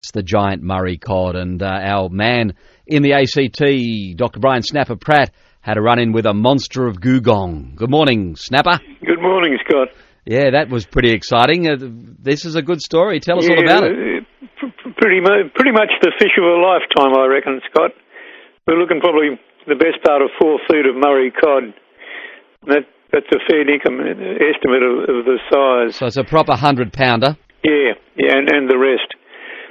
It's the giant Murray cod, and our man in the ACT, Dr. Brian Snapper Pratt, had a run-in with a monster of Googong. Good morning, Snapper. Good morning, Scott. Yeah, that was pretty exciting. This is a good story. Tell us all about it. Pretty much the fish of a lifetime, I reckon, Scott. We're looking probably the best part of 4 feet of Murray cod. That's a fair estimate of the size. So it's a proper 100-pounder. Yeah, and the rest.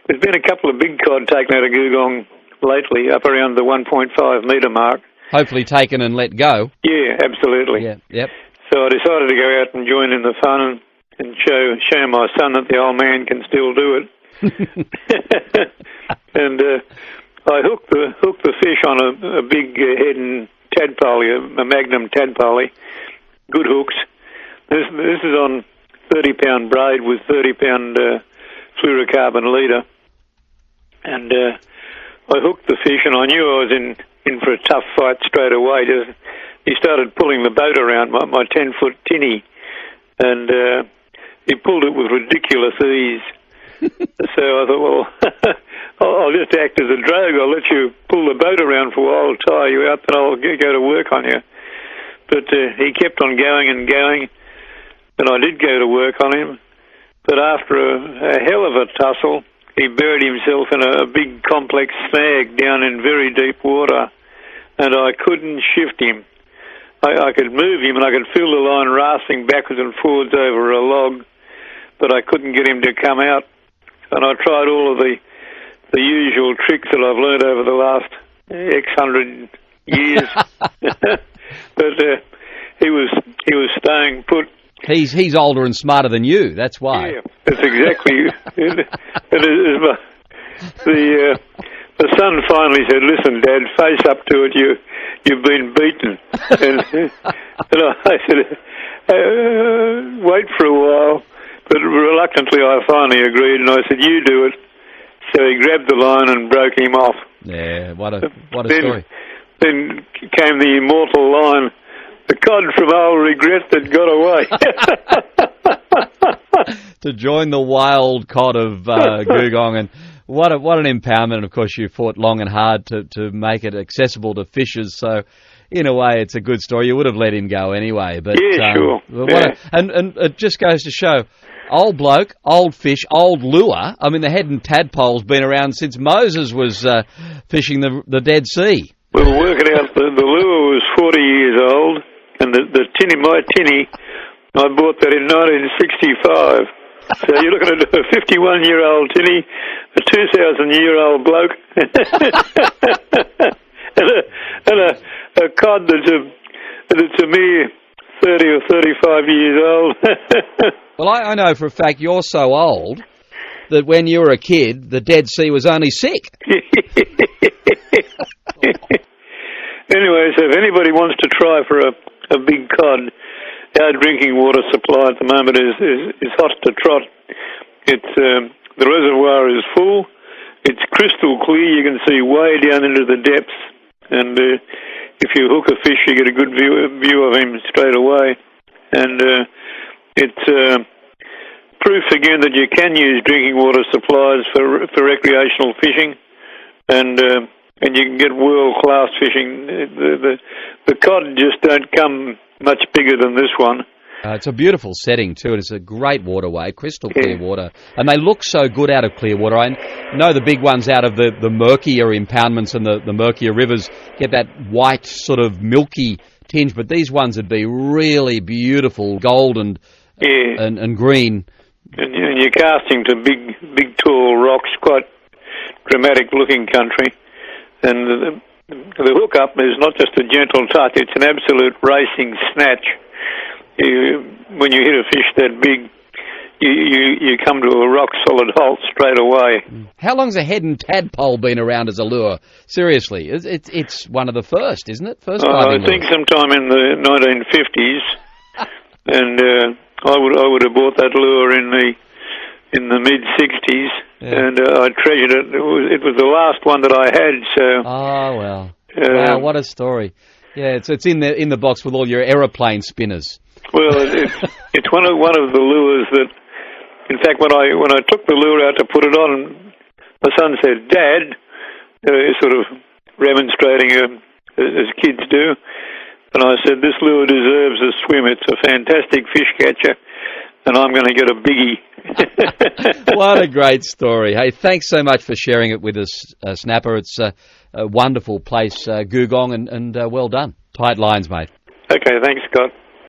There's been a couple of big cod taken out of Googong lately, up around the 1.5 metre mark. Hopefully taken and let go. Yeah, absolutely. Yeah, yep. So I decided to go out and join in the fun and show my son that the old man can still do it. And I hooked the fish on a big head tadpole, a magnum tadpole. Good hooks. This is on 30-pound braid with 30-pound fluorocarbon leader. And I hooked the fish, and I knew I was in for a tough fight straight away. He started pulling the boat around my 10-foot tinny, and he pulled it with ridiculous ease. So I thought, well, I'll just act as a drag. I'll let you pull the boat around for a while, I'll tire you out, then I'll go to work on you. But he kept on going and going, and I did go to work on him. But after a hell of a tussle, he buried himself in a big complex snag down in very deep water, and I couldn't shift him. I could move him, and I could feel the line rasping backwards and forwards over a log, but I couldn't get him to come out. And I tried all of the usual tricks that I've learned over the last X hundred years, but he was staying put. He's older and smarter than you. That's why. Yeah, that's exactly. The son finally said, "Listen, Dad, face up to it. You've been beaten." And I said, "Wait for a while." But reluctantly, I finally agreed, and I said, "You do it." So he grabbed the line and broke him off. Yeah, what a story. Then came the immortal line, "The cod from old regret that got away." To join the wild cod of Googong, and what an empowerment. And of course, you fought long and hard to make it accessible to fishers. So, in a way, it's a good story. You would have let him go anyway. But yeah, sure. And it just goes to show, old bloke, old fish, old lure. I mean, the head and tadpole's been around since Moses was fishing the Dead Sea. We were working out the lure was 40 years old, and my tinny, I bought that in 1965. So you're looking at a 51-year-old tinny, a 2,000-year-old bloke, and a cod that's a mere 30 or 35 years old. Well, I know for a fact you're so old that when you were a kid, the Dead Sea was only sick. Anyway, so if anybody wants to try for a big cod, our drinking water supply at the moment is hot to trot. It's the reservoir is full. It's crystal clear. You can see way down into the depths, and if you hook a fish, you get a good view of him straight away. And it's proof again that you can use drinking water supplies for recreational fishing, and you can get world-class fishing. The cod just don't come much bigger than this one. It's a beautiful setting too. It's a great waterway, crystal clear water, and they look so good out of clear water. I know the big ones out of the murkier impoundments and the murkier rivers get that white sort of milky tinge, but these ones would be really beautiful, gold and green. And you're casting to big tall rocks, quite dramatic looking country, and the hook up is not just a gentle touch; it's an absolute racing snatch. When you hit a fish that big, you come to a rock-solid halt straight away. How long's a head and tadpole been around as a lure? Seriously, it's one of the first, isn't it? I think sometime in the 1950s, and I would have bought that lure in the mid-60s, and I treasured it. It was the last one that I had. So. Oh well! Wow, what a story! Yeah, it's in the box with all your aeroplane spinners. Well, it's one of the lures that, in fact, when I took the lure out to put it on, my son said, "Dad," sort of remonstrating as kids do. And I said, "This lure deserves a swim. It's a fantastic fish catcher, and I'm going to get a biggie." What a great story. Hey, thanks so much for sharing it with us, Snapper. It's a wonderful place, Googong, and well done. Tight lines, mate. Okay, thanks, Scott.